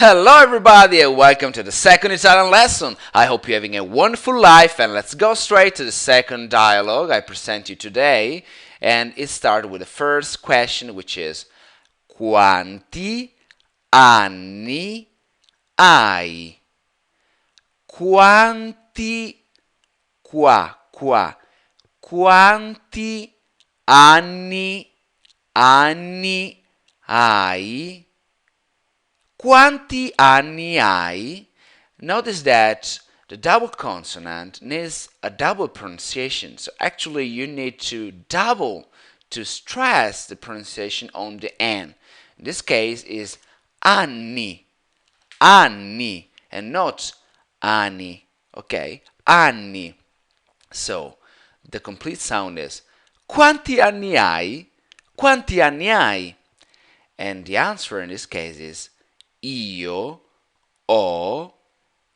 Hello everybody and welcome to the second Italian lesson. I hope you're having a wonderful life and let's go straight to the second dialogue I present you today. And it starts with the first question, which is Quanti anni hai? Quanti quanti anni hai? Quanti anni hai? Notice that the double consonant needs a double pronunciation. So actually you need to double to stress the pronunciation on the N. In this case is anni, anni, and not anni. Okay? Anni. So the complete sound is quanti anni hai? Quanti anni hai? And the answer in this case is io ho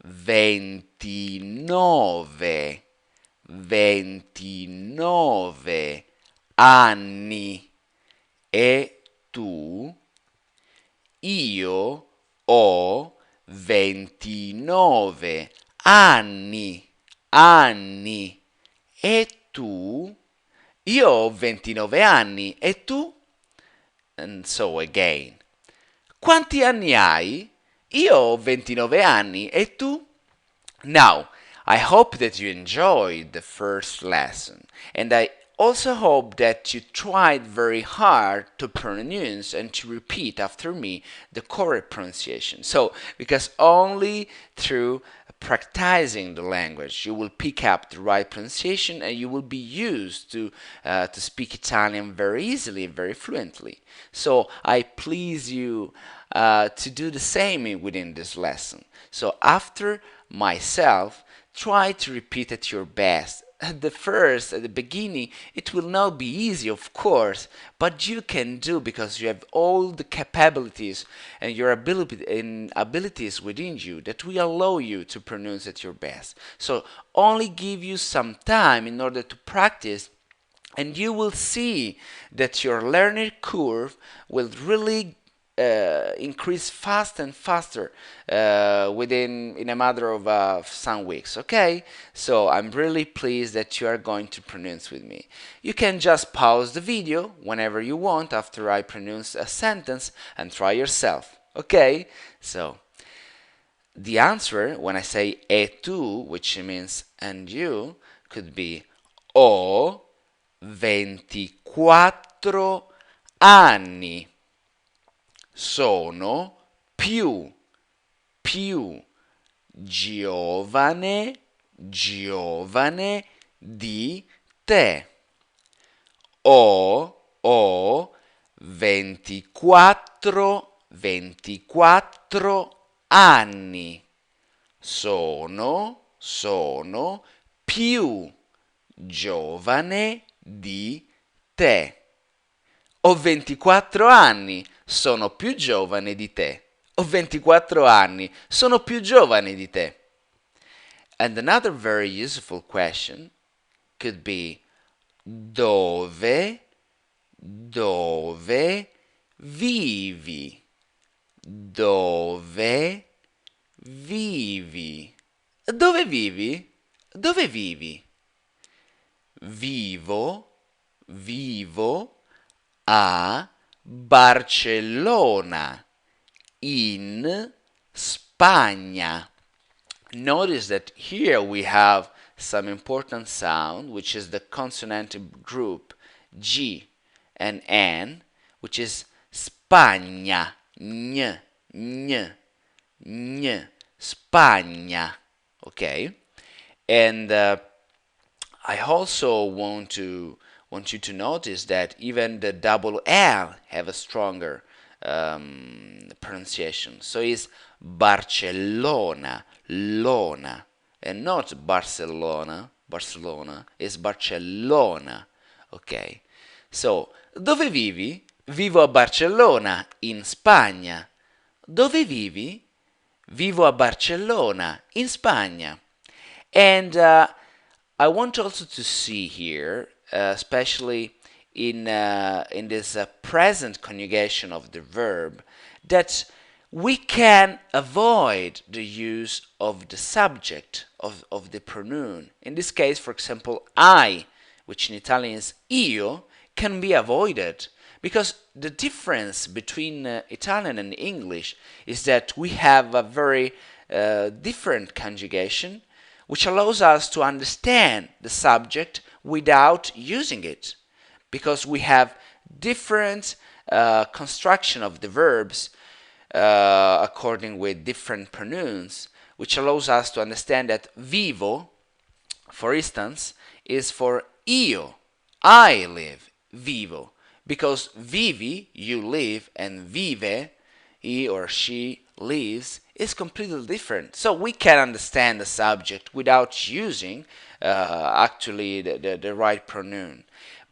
29 anni e tu? Io ho 29 anni e tu? Io ho 29 anni e tu? And so again. Quanti anni hai? Io ho 29 anni e tu? Now, I hope that you enjoyed the first lesson and I also hope that you tried very hard to pronounce and to repeat after me the correct pronunciation. So, because only through practicing the language you will pick up the right pronunciation and you will be used to speak Italian very easily, very fluently. So I please you to do the same within this lesson. So after myself, try to repeat at your best. At the beginning, it will not be easy, of course, but you can do because you have all the capabilities and your abilities within you that will allow you to pronounce at your best. So only give you some time in order to practice and you will see that your learning curve will really increase fast and faster within in a matter of some weeks. Okay, so I'm really pleased that you are going to pronounce with me. You can just pause the video whenever you want after I pronounce a sentence and try yourself. Okay, so the answer when I say e tu, which means and you, could be ho 24 anni. Sono più giovane di te. Ho 24 anni. Sono più giovane di te. Ho 24 anni, sono più giovane di te. Ho 24 anni, sono più giovane di te. And another very useful question could be dove vivi? Dove vivi? Dove vivi? Dove vivi? Vivo a Barcellona, in Spagna. Notice that here we have some important sound, which is the consonant group G and N, which is Spagna, ñ, Spagna, okay? And I also want you to notice that even the double L have a stronger pronunciation. So it's Barcellona, Lona, and not Barcelona. Barcelona is Barcellona. Ok. So, dove vivi? Vivo a Barcellona, in Spagna. Dove vivi? Vivo a Barcellona, in Spagna. And I want also to see here, especially in this present conjugation of the verb, that we can avoid the use of the subject of the pronoun. In this case, for example, I, which in Italian is io, can be avoided because the difference between Italian and English is that we have a very different conjugation which allows us to understand the subject without using it because we have different construction of the verbs according with different pronouns, which allows us to understand that vivo, for instance, is for io, I live, vivo, because vivi, you live, and vive, he or she lives, is completely different. So we can understand the subject without using actually the right pronoun.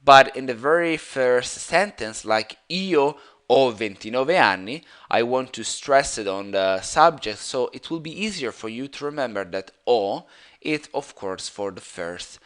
But in the very first sentence, like io ho 29 anni, I want to stress it on the subject so it will be easier for you to remember that ho is of course for the first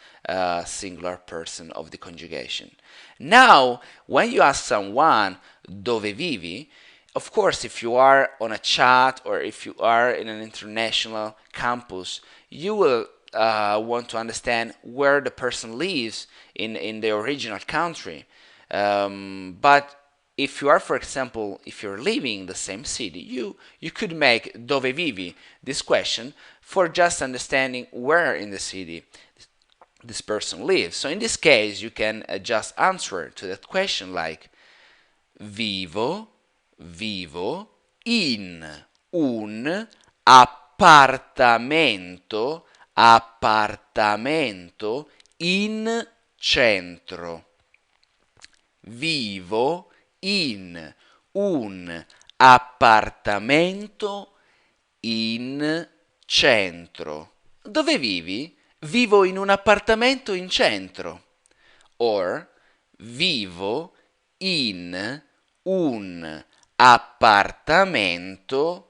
singular person of the conjugation. Now, when you ask someone dove vivi, of course, if you are on a chat or if you are in an international campus, you will want to understand where the person lives in the original country. But if you are, for example, if you're living in the same city, you could make dove vivi this question for just understanding where in the city this person lives. So in this case, you can just answer to that question like vivo in un appartamento in centro. Vivo in un appartamento in centro. Dove vivi? Vivo in un appartamento in centro. Or vivo in un appartamento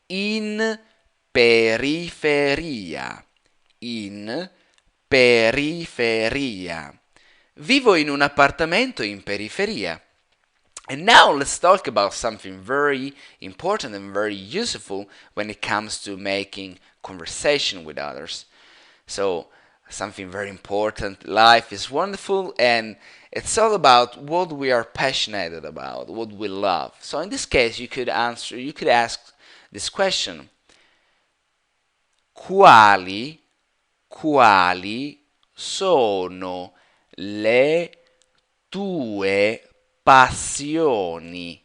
in periferia. In periferia. Vivo in un appartamento in periferia. And now let's talk about something very important and very useful when it comes to making conversation with others. So, something very important. Life is wonderful and it's all about what we are passionate about, what we love. So in this case, you could ask this question. Quali sono le tue passioni?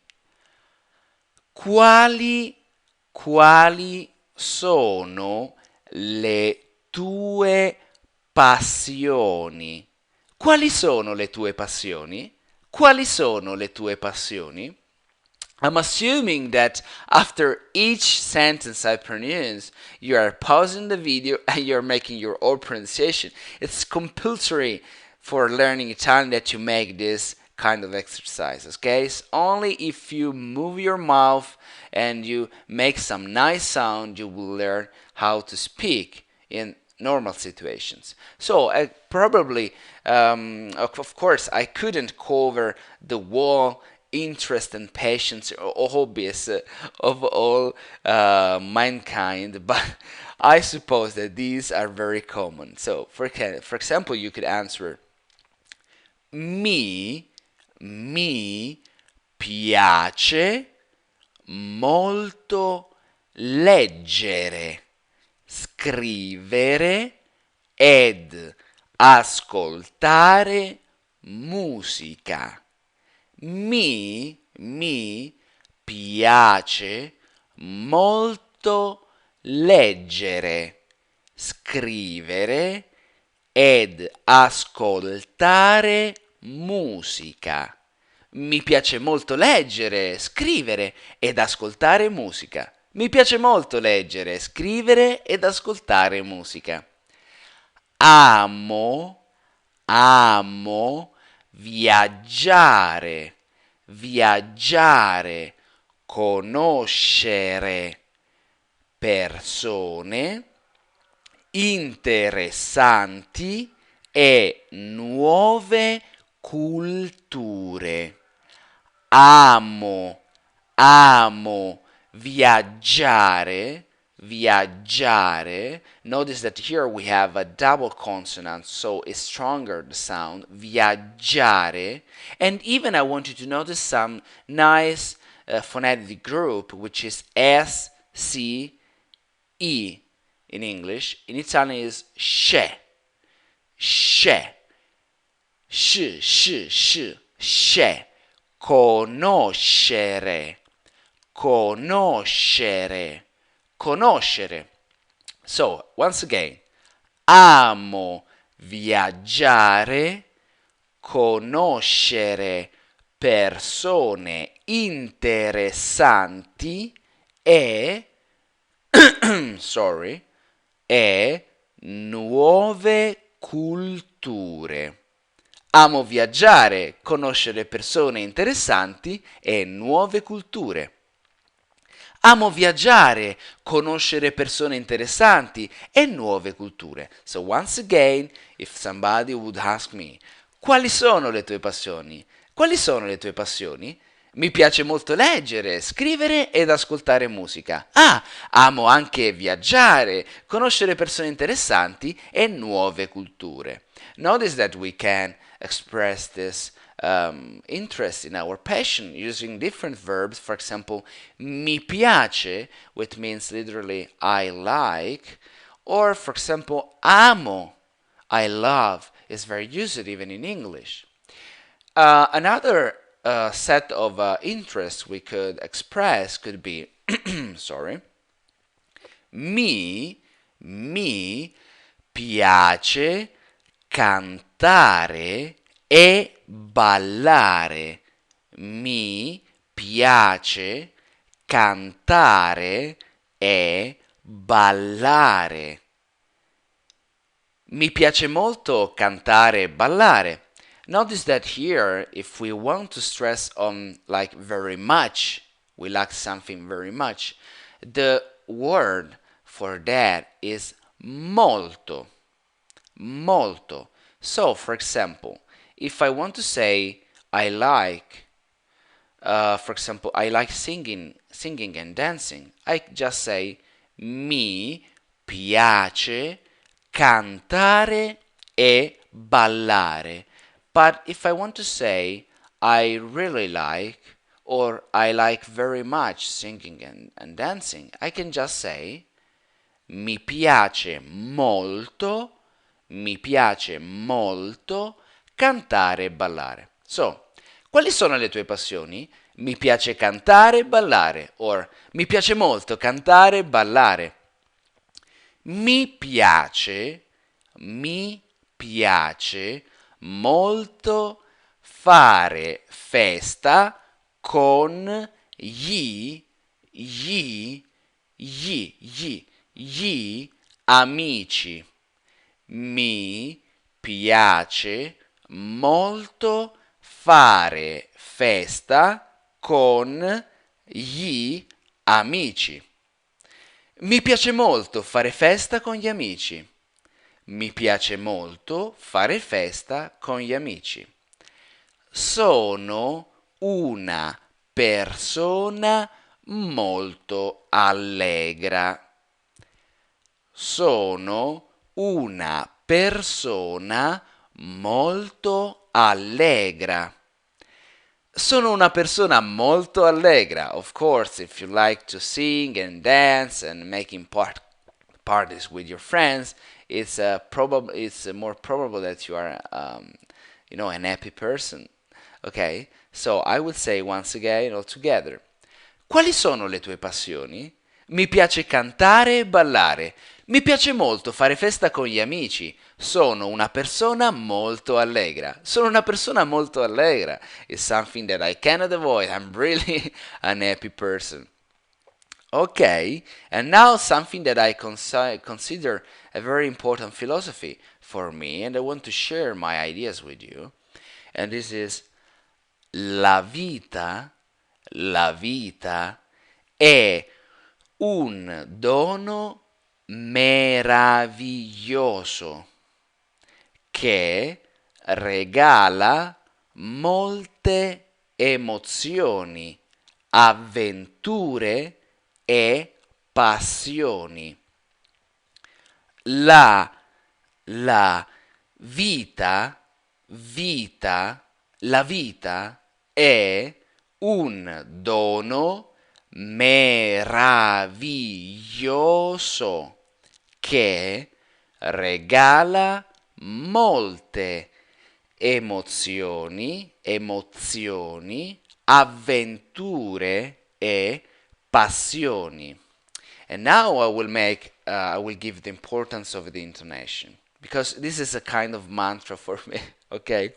Quali sono le tue passioni? Quali sono le tue passioni? Quali sono le tue passioni? I'm assuming that after each sentence I pronounce, you are pausing the video and you're making your own pronunciation. It's compulsory for learning Italian that you make this kind of exercises, okay? It's only if you move your mouth and you make some nice sound, you will learn how to speak in normal situations. So probably, of course, I couldn't cover the whole interest and patience or hobbies of all mankind, but I suppose that these are very common. So, for example, you could answer mi piace molto leggere, scrivere ed ascoltare musica. Mi piace molto leggere, scrivere ed ascoltare musica. Mi piace molto leggere, scrivere ed ascoltare musica. Mi piace molto leggere, scrivere ed ascoltare musica. Amo viaggiare, conoscere persone interessanti e nuove culture. Amo amo viaggiare, viaggiare. Notice that here we have a double consonant, so it's stronger the sound, viaggiare. And even I want you to notice some nice phonetic group, which is S, C, E in English. In Italian is sce, sce, sce, conoscere, conoscere, conoscere. So, once again, amo viaggiare, conoscere persone interessanti e, sorry, e nuove culture. Amo viaggiare, conoscere persone interessanti e nuove culture. Amo viaggiare, conoscere persone interessanti e nuove culture. So once again, if somebody would ask me, quali sono le tue passioni? Quali sono le tue passioni? Mi piace molto leggere, scrivere ed ascoltare musica. Ah, amo anche viaggiare, conoscere persone interessanti e nuove culture. Notice that we can express this interest in our passion using different verbs. For example, mi piace, which means literally I like, or for example, amo, I love, is very used even in English. Another set of interests we could express could be, sorry, mi piace cantare e ballare. Mi piace cantare e ballare. Mi piace molto cantare e ballare. Notice that here, if we want to stress on like very much, we like something very much, the word for that is molto. Molto. So, for example, if I want to say I like, for example, I like singing and dancing, I just say mi piace cantare e ballare. But if I want to say I really like or I like very much singing and dancing, I can just say mi piace molto cantare e ballare. So, quali sono le tue passioni? Mi piace cantare e ballare, or mi piace molto cantare e ballare. Mi piace molto fare festa con gli amici. Mi piace molto fare festa con gli amici. Mi piace molto fare festa con gli amici. Mi piace molto fare festa con gli amici. Sono una persona molto allegra. Sono una persona molto allegra. Sono una persona molto allegra. Of course, if you like to sing and dance and making parties with your friends, it's more probable that you are an happy person. Okay? So I would say once again all together. Quali sono le tue passioni? Mi piace cantare e ballare. Mi piace molto fare festa con gli amici. Sono una persona molto allegra. Sono una persona molto allegra. It's something that I cannot avoid. I'm really an happy person. Okay, and now something that I consider a very important philosophy for me, and I want to share my ideas with you. And this is la vita è un dono meraviglioso che regala molte emozioni avventure e passioni. La, la la vita è un dono meraviglioso che regala molte emozioni, avventure e passioni. And now I will give the importance of the intonation because this is a kind of mantra for me, okay?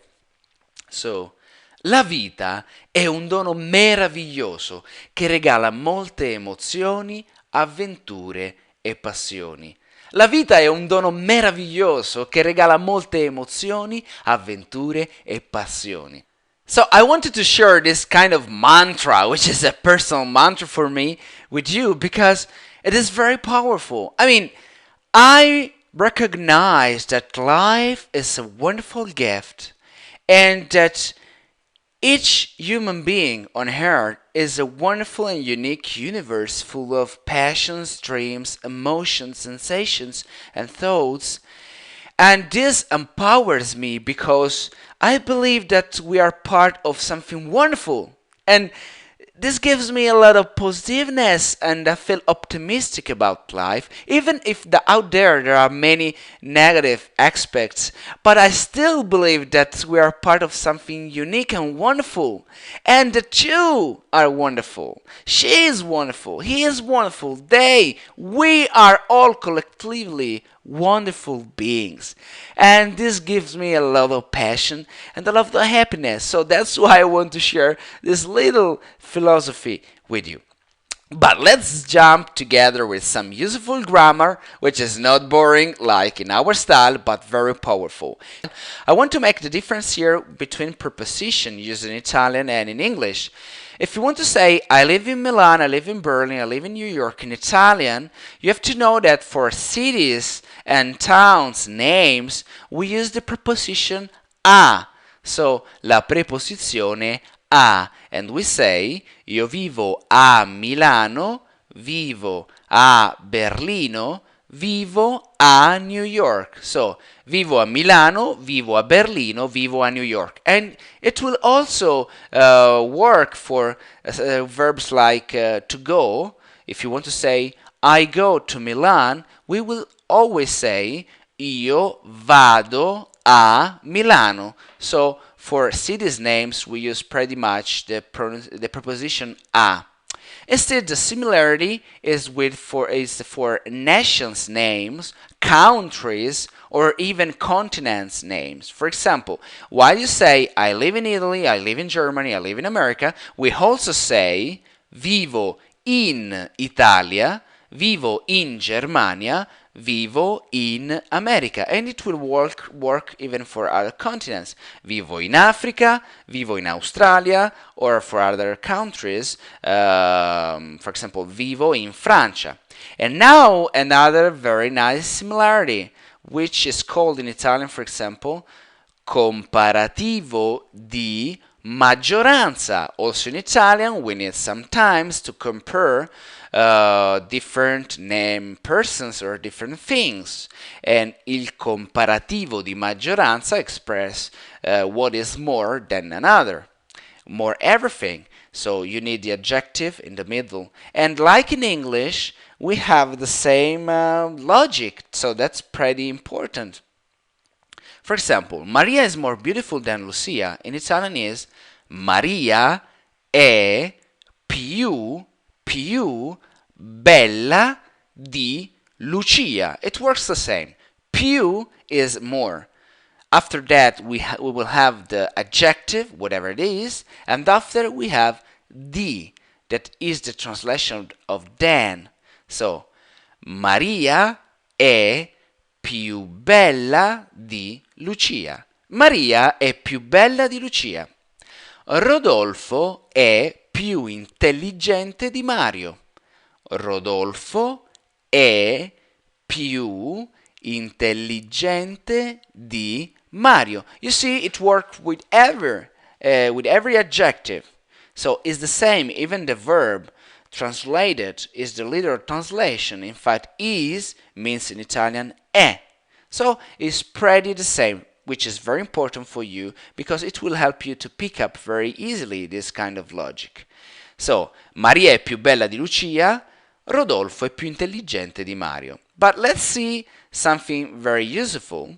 So, la vita è un dono meraviglioso che regala molte emozioni, avventure e passioni. La vita è un dono meraviglioso che regala molte emozioni, avventure e passioni. So I wanted to share this kind of mantra, which is a personal mantra for me, with you because it is very powerful. I mean, I recognize that life is a wonderful gift and that each human being on earth is a wonderful and unique universe full of passions, dreams, emotions, sensations, and thoughts. And this empowers me because I believe that we are part of something wonderful. And this gives me a lot of positiveness and I feel optimistic about life, even if out there are many negative aspects. But I still believe that we are part of something unique and wonderful, and that you are wonderful. She is wonderful. He is wonderful. We are all collectively wonderful beings. And this gives me a lot of passion and a lot of happiness. So that's why I want to share this little philosophy with you. But let's jump together with some useful grammar, which is not boring like in our style, but very powerful. I want to make the difference here between preposition used in Italian and in English. If you want to say, I live in Milan, I live in Berlin, I live in New York in Italian, you have to know that for cities and towns names, we use the preposition a. So, la preposizione a. And we say, io vivo a Milano, vivo a Berlino, vivo a New York. So, vivo a Milano, vivo a Berlino, vivo a New York. And it will also work for verbs like to go. If you want to say, I go to Milan, we will always say, io vado a Milano. So, for cities names, we use pretty much the preposition a. Instead, the similarity is for nations names, countries, or even continents names. For example, while you say I live in Italy, I live in Germany, I live in America, we also say vivo in Italia, vivo in Germania, vivo in America, and it will work even for other continents. Vivo in Africa, vivo in Australia, or for other countries, for example, vivo in Francia. And now another very nice similarity, which is called in Italian, for example, comparativo di maggioranza. Also in Italian, we need sometimes to compare different name persons or different things. And il comparativo di maggioranza express what is more than another, more everything. So you need the adjective in the middle. And like in English, we have the same logic, so that's pretty important. For example, Maria is more beautiful than Lucia. In Italian is Maria è più bella di Lucia. It works the same. Più is more. After that, we will have the adjective, whatever it is, and after we have di, that is the translation of than. So, Maria è più bella di Lucia. Maria è più bella di Lucia. Rodolfo è più intelligente di Mario. Rodolfo è più intelligente di Mario. You see, it works with every adjective. So it's the same, even the verb translated is the literal translation. In fact, is means in Italian è. So it's pretty the same, which is very important for you because it will help you to pick up very easily this kind of logic. So, Maria è più bella di Lucia, Rodolfo è più intelligente di Mario. But let's see something very useful,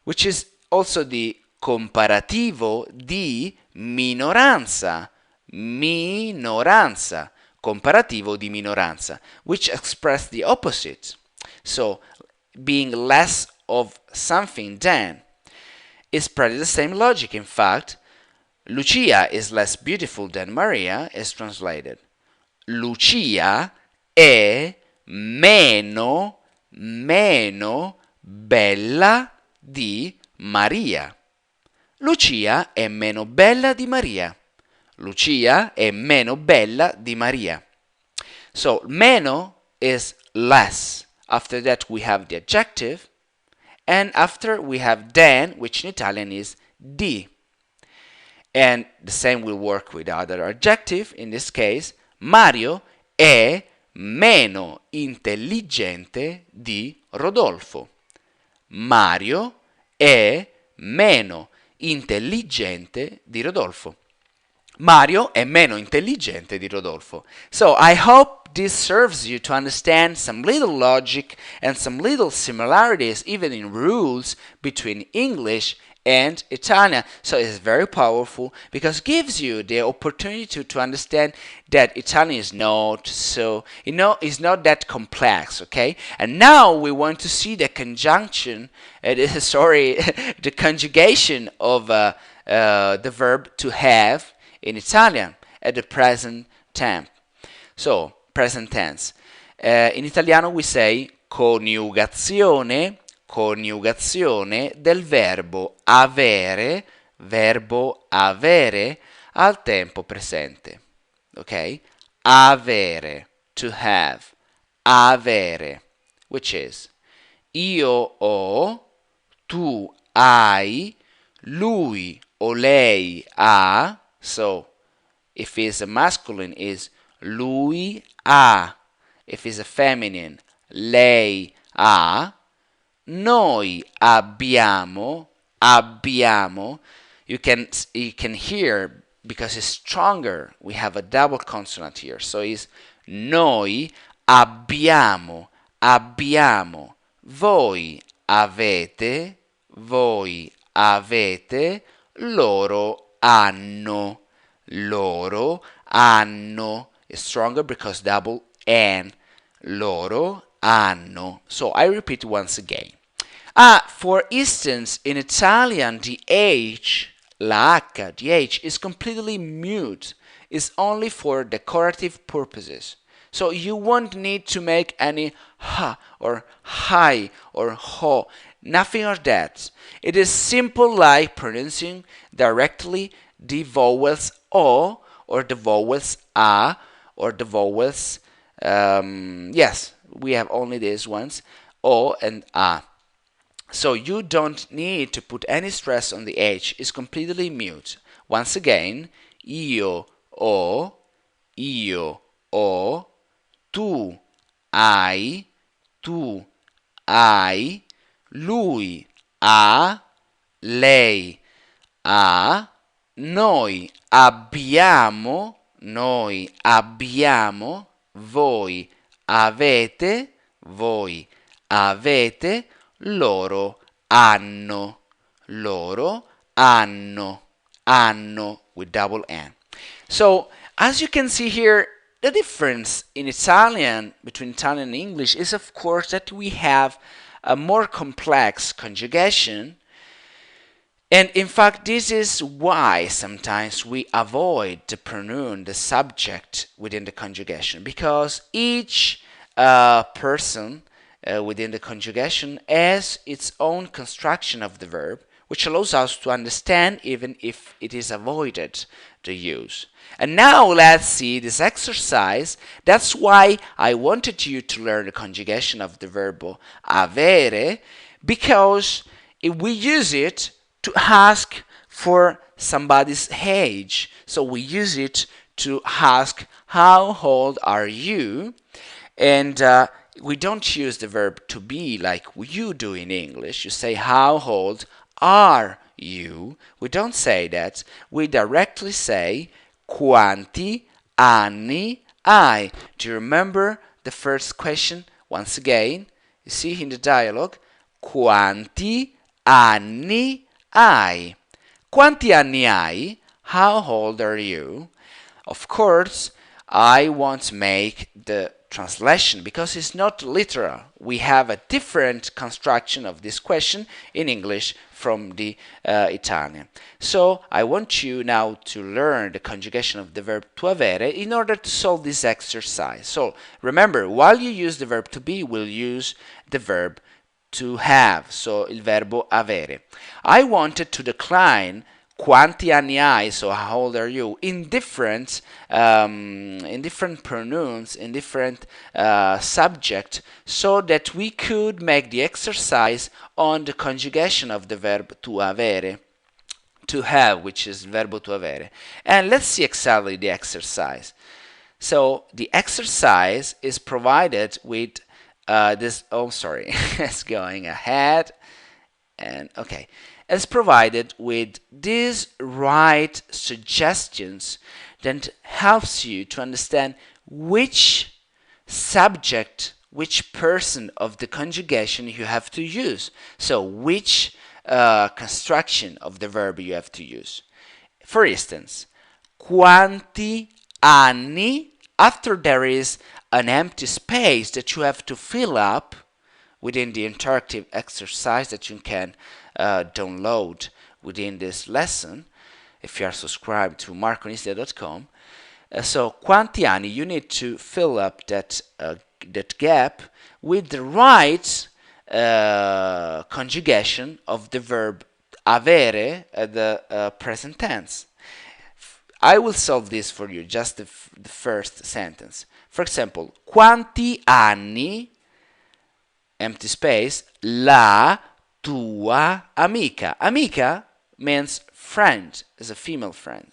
which is also the comparativo di minoranza. Minoranza. Comparativo di minoranza, which express the opposite. So, being less of something than is pretty the same logic. In fact, Lucia is less beautiful than Maria is translated. Lucia è meno bella di Maria. Lucia è meno bella di Maria. Lucia è meno bella di Maria. So, meno is less. After that we have the adjective. And after we have than, which in Italian is di. And the same will work with the other adjective. In this case, Mario è meno intelligente di Rodolfo. Mario è meno intelligente di Rodolfo. Mario è meno intelligente di Rodolfo. So I hope this serves you to understand some little logic and some little similarities even in rules between English and Italian. So it's very powerful because it gives you the opportunity to understand that Italian is not so, it's not that complex, okay? And now we want to see the conjunction, the conjugation of the verb to have in Italian at the present tense. So, present tense. In Italiano we say coniugazione del verbo avere al tempo presente. Ok? Avere, to have. Avere, which is io ho, tu hai, lui o lei ha. So, if it's a masculine, is lui ha. If it's a feminine, lei ha. Noi abbiamo. You can hear because it's stronger. We have a double consonant here. So it's noi abbiamo. Voi avete. Loro hanno. It's stronger because double N. Loro hanno. So I repeat once again. For instance, in Italian, the H, la H, the H is completely mute. It's only for decorative purposes. So you won't need to make any ha or hi or ho. Nothing of that. It is simple like pronouncing directly the vowels o or the vowels a or the vowels, yes, we have only these ones, o and a. So you don't need to put any stress on the H. It's completely mute. Once again, io ho, tu hai, lui ha, lei ha, noi abbiamo, voi avete, loro hanno, with double N. So, as you can see here, the difference in Italian, between Italian and English, is of course that we have a more complex conjugation. And in fact, this is why sometimes we avoid to pronounce the subject within the conjugation, because each person within the conjugation has its own construction of the verb, which allows us to understand even if it is avoided to use. And now let's see this exercise. That's why I wanted you to learn the conjugation of the verb avere, because if we use it to ask for somebody's age. So we use it to ask how old are you, and we don't use the verb to be like you do in English. You say how old are you. We don't say that. We directly say quanti anni hai. Do you remember the first question? Once again, you see in the dialogue, quanti anni hai. Quanti anni hai? How old are you? Of course, I won't make the translation because it's not literal. We have a different construction of this question in English from the Italian. So I want you now to learn the conjugation of the verb to avere in order to solve this exercise. So remember, while you use the verb to be, we'll use the verb to have, so il verbo avere. I wanted to decline quanti anni hai, so how old are you, in different pronouns, in different subject, so that we could make the exercise on the conjugation of the verb to avere, to have, which is verbo to avere. And let's see exactly the exercise. So the exercise is provided with it's going ahead, and okay, it's provided with these right suggestions that helps you to understand which subject, which person of the conjugation you have to use. So which construction of the verb you have to use. For instance, quanti anni, after there is an empty space that you have to fill up within the interactive exercise that you can download within this lesson if you are subscribed to marconistia.com. So quanti anni, you need to fill up that gap with the right conjugation of the verb avere at the present tense. I will solve this for you, just the first sentence. For example, quanti anni, empty space, la tua amica. Amica means friend, is a female friend.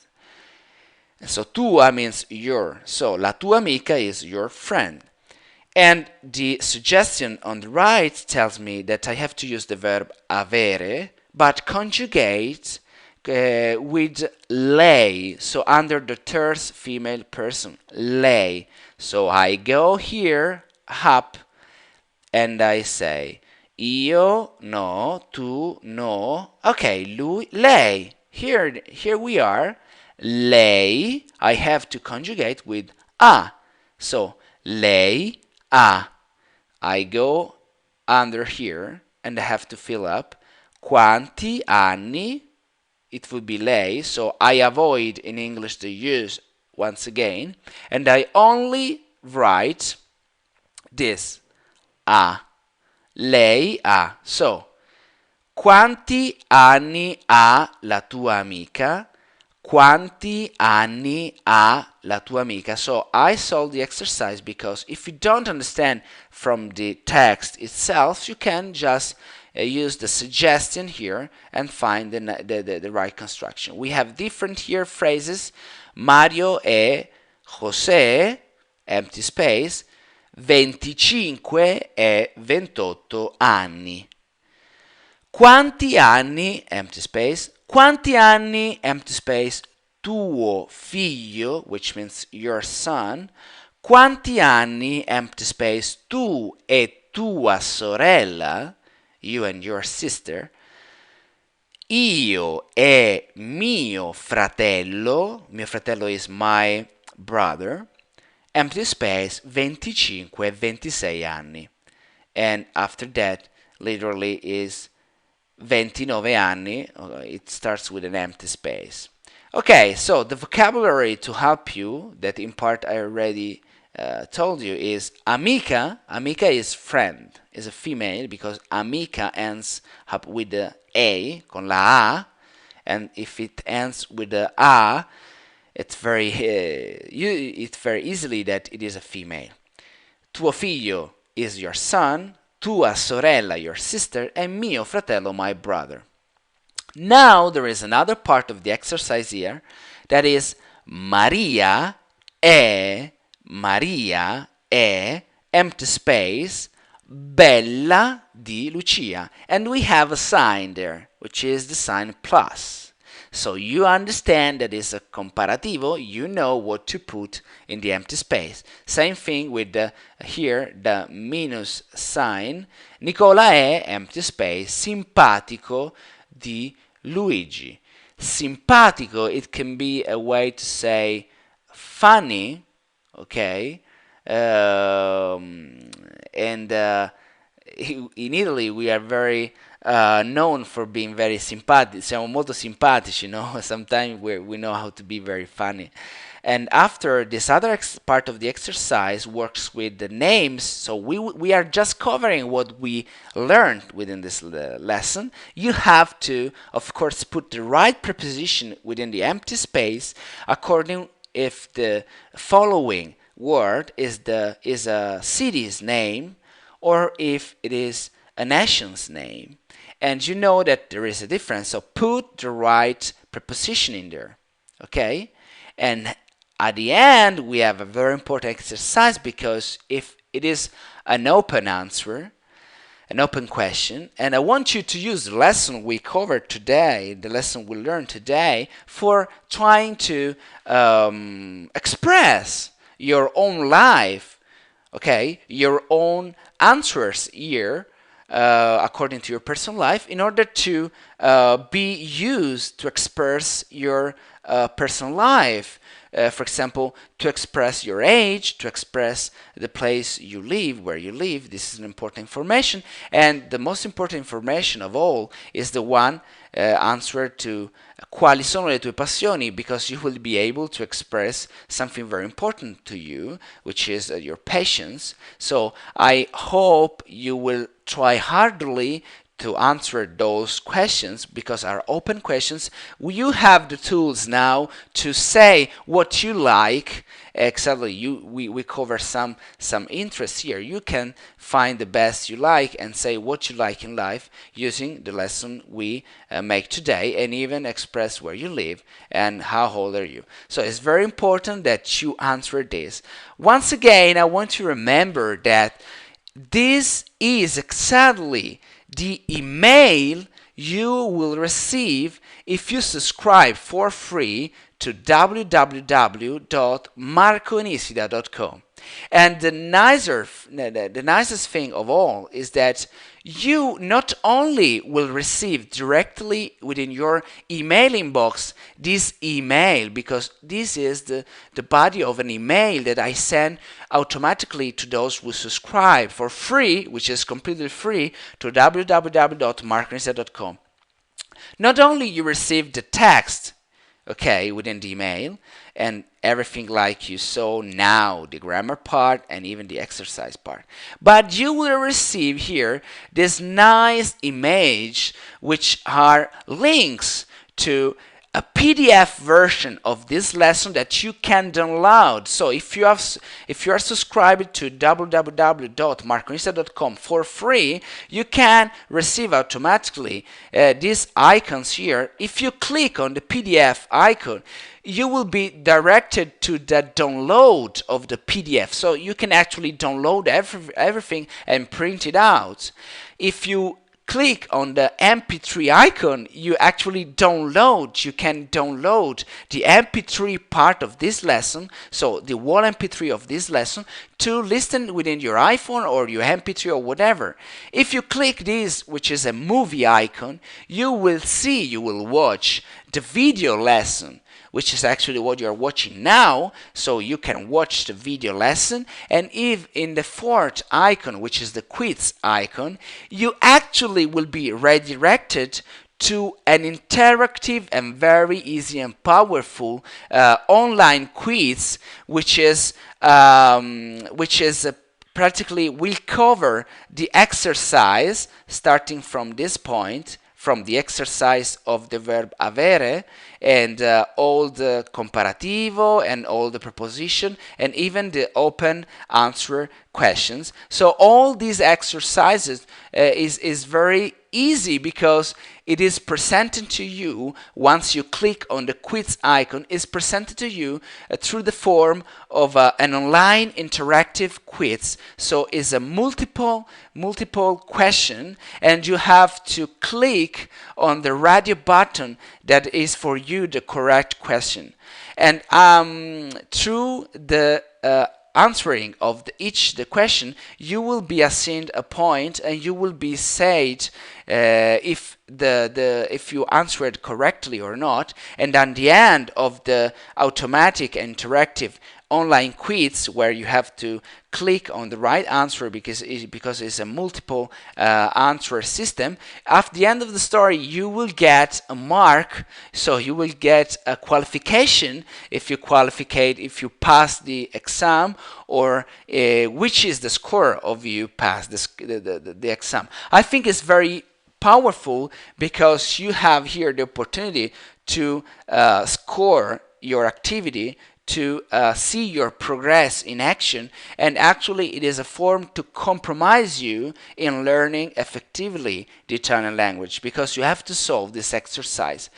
So tua means your. So la tua amica is your friend. And the suggestion on the right tells me that I have to use the verb avere, but conjugate with lei, so under the third female person, lei. So I go here, up, and I say, io, no, tu, no. Okay, lui, lei. Here we are. Lei, I have to conjugate with a. So, lei, a. I go under here, and I have to fill up. Quanti anni? It would be lei, so I avoid in English the use once again, and I only write this, a. Lei ha. So, quanti anni ha la tua amica? Quanti anni ha la tua amica? So, I solved the exercise because if you don't understand from the text itself, you can just use the suggestion here and find the right construction. We have different here phrases. Mario e José, empty space, 25 e 28 anni. Quanti anni, empty space, quanti anni, empty space, tuo figlio, which means your son, quanti anni, empty space, tu e tua sorella, you and your sister, io e mio fratello is my brother, empty space, 25 e 26 anni. And after that, literally is 29 anni, it starts with an empty space. Okay, so the vocabulary to help you, that in part I already told you, is amica. Amica is friend, is a female, because amica ends up with the a, con la a, and if it ends with the a, it's very easily that it is a female. Tuo figlio is your son, tua sorella your sister, and mio fratello my brother. Now there is another part of the exercise here, that is Maria è, empty space, bella di Lucia. And we have a sign there, which is the sign plus. So you understand that it's a comparativo, you know what to put in the empty space. Same thing with here, the minus sign. Nicola è, empty space, simpatico di Luigi. Simpatico, it can be a way to say funny, okay? And in Italy we are very known for being very simpatici. Siamo molto simpatici, no? Sometimes we know how to be very funny. And after this other part of the exercise works with the names, so we are just covering what we learned within this lesson. You have to, of course, put the right preposition within the empty space according if the following word is a city's name or if it is a nation's name. And you know that there is a difference, so put the right preposition in there, okay? And at the end, we have a very important exercise because if it is an open answer, an open question, and I want you to use the lesson we covered today, the lesson we learned today, for trying to express your own life, okay, your own answers here, according to your personal life, in order to be used to express your personal life. For example, to express your age, to express the place you live, where you live. This is an important information. And the most important information of all is the one answered to quali sono le tue passioni, because you will be able to express something very important to you, which is your patience. So I hope you will try hardly to answer those questions because are open questions. You have the tools now to say what you like. Exactly, we cover some interests here. You can find the best you like and say what you like in life using the lesson we make today, and even express where you live and how old are you. So it's very important that you answer this. Once again, I want you to remember that this is exactly the email you will receive if you subscribe for free to www.marcoinisida.com. And the nicest thing of all is that you not only will receive directly within your email inbox this email, because this is the body of an email that I send automatically to those who subscribe for free, which is completely free, to www.marcoinisida.com. Not only you receive the text, okay, within the email, and everything like you saw now, the grammar part and even the exercise part, but you will receive here this nice image, which are links to a PDF version of this lesson that you can download. So if you are subscribed to www.marcoinisida.com for free, you can receive automatically these icons here. If you click on the PDF icon, you will be directed to the download of the PDF. So you can actually download everything and print it out. If you click on the MP3 icon, you can download the MP3 part of this lesson, so the whole MP3 of this lesson, to listen within your iPhone or your MP3 or whatever. If you click this, which is a movie icon, you will watch the video lesson, which is actually what you're watching now, so you can watch the video lesson. And if in the fourth icon, which is the quiz icon, you actually will be redirected to an interactive and very easy and powerful online quiz, which is practically will cover the exercise starting from this point, from the exercise of the verb avere, and all the comparativo and all the preposition and even the open answer questions. So all these exercises is very easy because it is presented to you once you click on the quiz icon. It's presented to you through the form of an online interactive quiz. So it's a multiple question, and you have to click on the radio button that is for you the correct question. And through the answering of the question, you will be assigned a point, and you will be said if you answered correctly or not. And at the end of the automatic interactive online quiz, where you have to click on the right answer because it's a multiple answer system, at the end of the story you will get a mark. So you will get a qualification if you pass the exam, or which is the score of you pass the exam. I think it's very powerful because you have here the opportunity to score your activity, to see your progress in action, and actually it is a form to compromise you in learning effectively the Italian language, because you have to solve this exercise.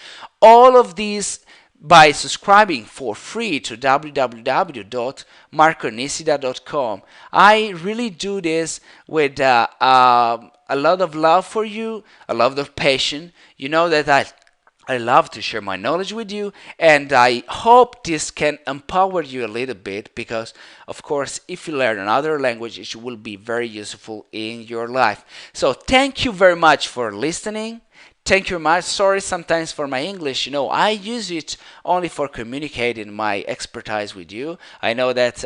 All of these by subscribing for free to www.marconisida.com. I really do this with a lot of love for you, a lot of passion. You know that I love to share my knowledge with you, and I hope this can empower you a little bit, because of course if you learn another language it will be very useful in your life. So thank you very much for listening. Thank you very much. Sorry sometimes for my English. I use it only for communicating my expertise with you. I know that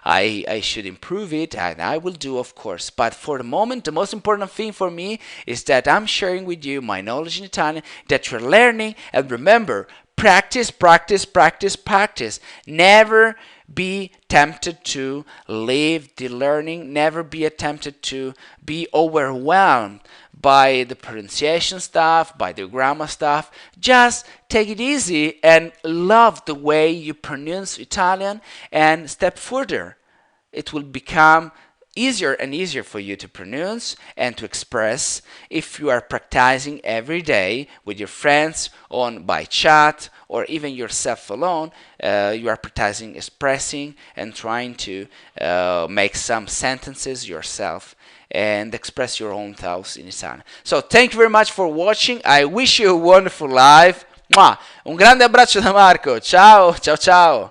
I should improve it, and I will do, of course. But for the moment, the most important thing for me is that I'm sharing with you my knowledge in Italian, that you're learning. And remember, practice, practice, practice, practice. Never be tempted to leave the learning. Never be tempted to be overwhelmed by the pronunciation stuff, by the grammar stuff. Just take it easy and love the way you pronounce Italian, and step further. It will become easier and easier for you to pronounce and to express if you are practicing every day with your friends, by chat, or even yourself alone. You are practicing expressing and trying to make some sentences yourself and express your own thoughts in Italian. So thank you very much for watching. I wish you a wonderful life. Un grande abbraccio da Marco. Ciao, ciao, ciao.